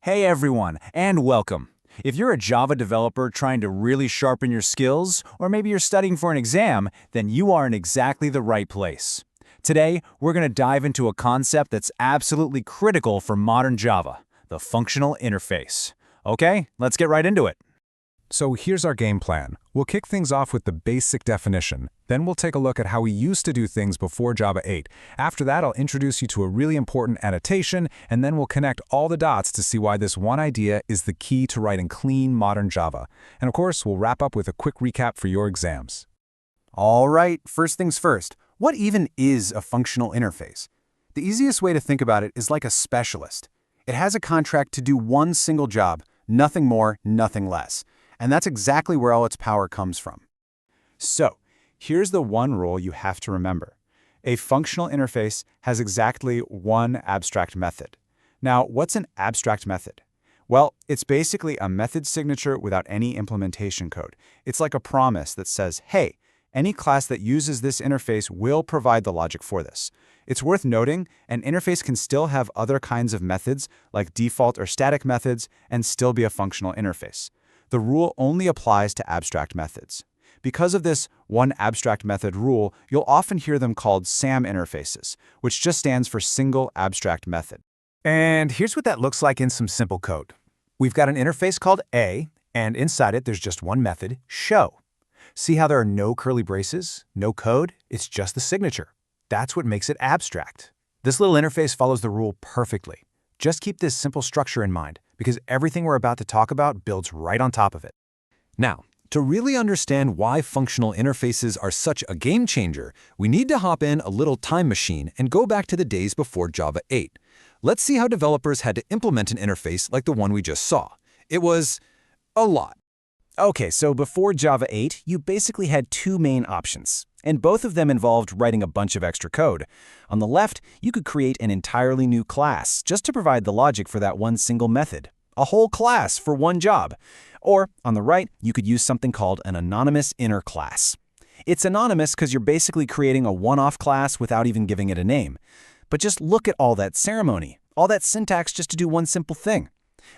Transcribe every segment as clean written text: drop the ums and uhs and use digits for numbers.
Hey everyone, and welcome. If you're a Java developer trying to really sharpen your skills, or maybe you're studying for an exam, then you are in exactly the right place. Today, we're going to dive into a concept that's absolutely critical for modern Java, the functional interface. Okay, let's get right into it. So here's our game plan. We'll kick things off with the basic definition. Then we'll take a look at how we used to do things before Java 8. After that, I'll introduce you to a really important annotation, and then we'll connect all the dots to see why this one idea is the key to writing clean, modern Java. And of course, we'll wrap up with a quick recap for your exams. All right, first things first. What even is a functional interface? The easiest way to think about it is like a specialist. It has a contract to do one single job, nothing more, nothing less. And that's exactly where all its power comes from. So, here's the one rule you have to remember. A functional interface has exactly one abstract method. Now, what's an abstract method? Well, it's basically a method signature without any implementation code. It's like a promise that says, hey, any class that uses this interface will provide the logic for this. It's worth noting, an interface can still have other kinds of methods, like default or static methods, and still be a functional interface. The rule only applies to abstract methods. Because of this one abstract method rule, you'll often hear them called SAM interfaces, which just stands for single abstract method. And here's what that looks like in some simple code. We've got an interface called A, and inside it there's just one method, show. See how there are no curly braces, no code? It's just the signature. That's what makes it abstract. This little interface follows the rule perfectly. Just keep this simple structure in mind, because everything we're about to talk about builds right on top of it. Now, to really understand why functional interfaces are such a game changer, we need to hop in a little time machine and go back to the days before Java 8. Let's see how developers had to implement an interface like the one we just saw. It was a lot. Okay, so before Java 8, you basically had two main options, and both of them involved writing a bunch of extra code. On the left, you could create an entirely new class just to provide the logic for that one single method. A whole class for one job. Or, on the right, you could use something called an anonymous inner class. It's anonymous because you're basically creating a one-off class without even giving it a name. But just look at all that ceremony, all that syntax just to do one simple thing.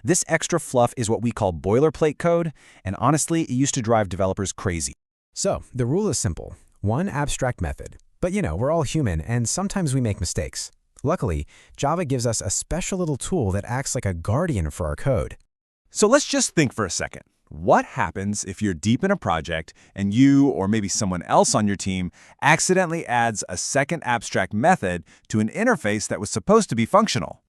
This extra fluff is what we call boilerplate code, and honestly, it used to drive developers crazy. So, the rule is simple. One abstract method. But we're all human, and sometimes we make mistakes. Luckily, Java gives us a special little tool that acts like a guardian for our code. So let's just think for a second. What happens if you're deep in a project and you, or maybe someone else on your team, accidentally adds a second abstract method to an interface that was supposed to be functional?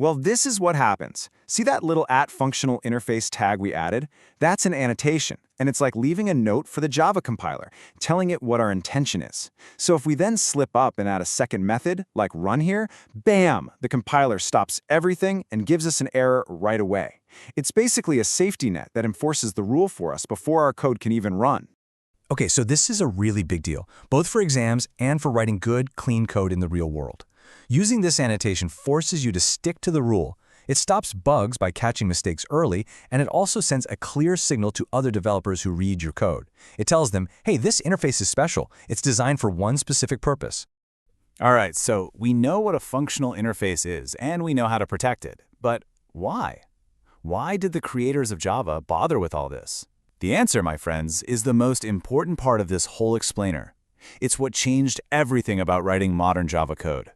Well, this is what happens. See that little @functional interface tag we added? That's an annotation, and it's like leaving a note for the Java compiler, telling it what our intention is. So if we then slip up and add a second method, like run here, bam, the compiler stops everything and gives us an error right away. It's basically a safety net that enforces the rule for us before our code can even run. Okay, so this is a really big deal, both for exams and for writing good, clean code in the real world. Using this annotation forces you to stick to the rule. It stops bugs by catching mistakes early, and it also sends a clear signal to other developers who read your code. It tells them, hey, this interface is special. It's designed for one specific purpose. All right, so we know what a functional interface is, and we know how to protect it. But why? Why did the creators of Java bother with all this? The answer, my friends, is the most important part of this whole explainer. It's what changed everything about writing modern Java code.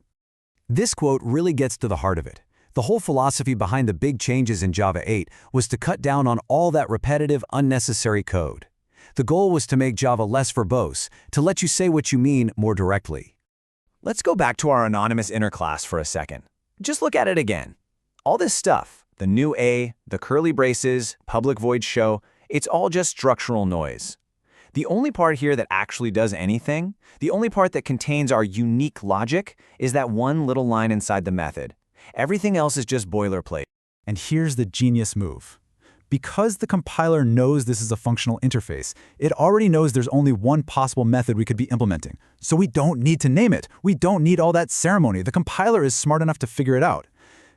This quote really gets to the heart of it. The whole philosophy behind the big changes in Java 8 was to cut down on all that repetitive, unnecessary code. The goal was to make Java less verbose, to let you say what you mean more directly. Let's go back to our anonymous inner class for a second. Just look at it again. All this stuff, the new A, the curly braces, public void show, it's all just structural noise. The only part here that actually does anything, the only part that contains our unique logic, is that one little line inside the method. Everything else is just boilerplate. And here's the genius move. Because the compiler knows this is a functional interface, it already knows there's only one possible method we could be implementing. So we don't need to name it. We don't need all that ceremony. The compiler is smart enough to figure it out.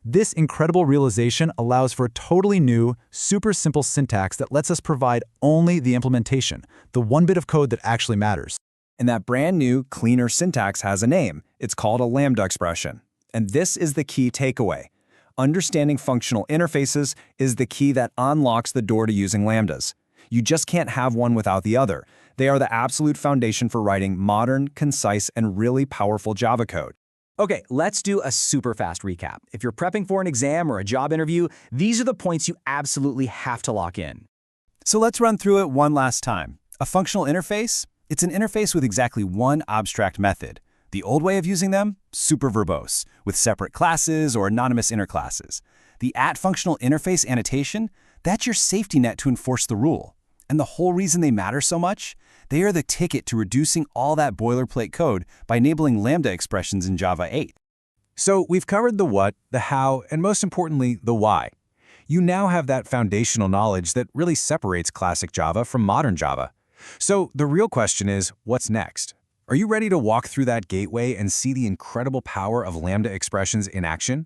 This incredible realization allows for a totally new, super simple syntax that lets us provide only the implementation, the one bit of code that actually matters. And that brand new, cleaner syntax has a name. It's called a Lambda expression. And this is the key takeaway. Understanding functional interfaces is the key that unlocks the door to using Lambdas. You just can't have one without the other. They are the absolute foundation for writing modern, concise, and really powerful Java code. Okay, let's do a super fast recap. If you're prepping for an exam or a job interview, these are the points you absolutely have to lock in. So let's run through it one last time. A functional interface? It's an interface with exactly one abstract method. The old way of using them? Super verbose, with separate classes or anonymous inner classes. The @functional interface annotation? That's your safety net to enforce the rule. And the whole reason they matter so much? They are the ticket to reducing all that boilerplate code by enabling Lambda expressions in Java 8. So we've covered the what, the how, and most importantly, the why. You now have that foundational knowledge that really separates classic Java from modern Java. So the real question is, what's next? Are you ready to walk through that gateway and see the incredible power of Lambda expressions in action?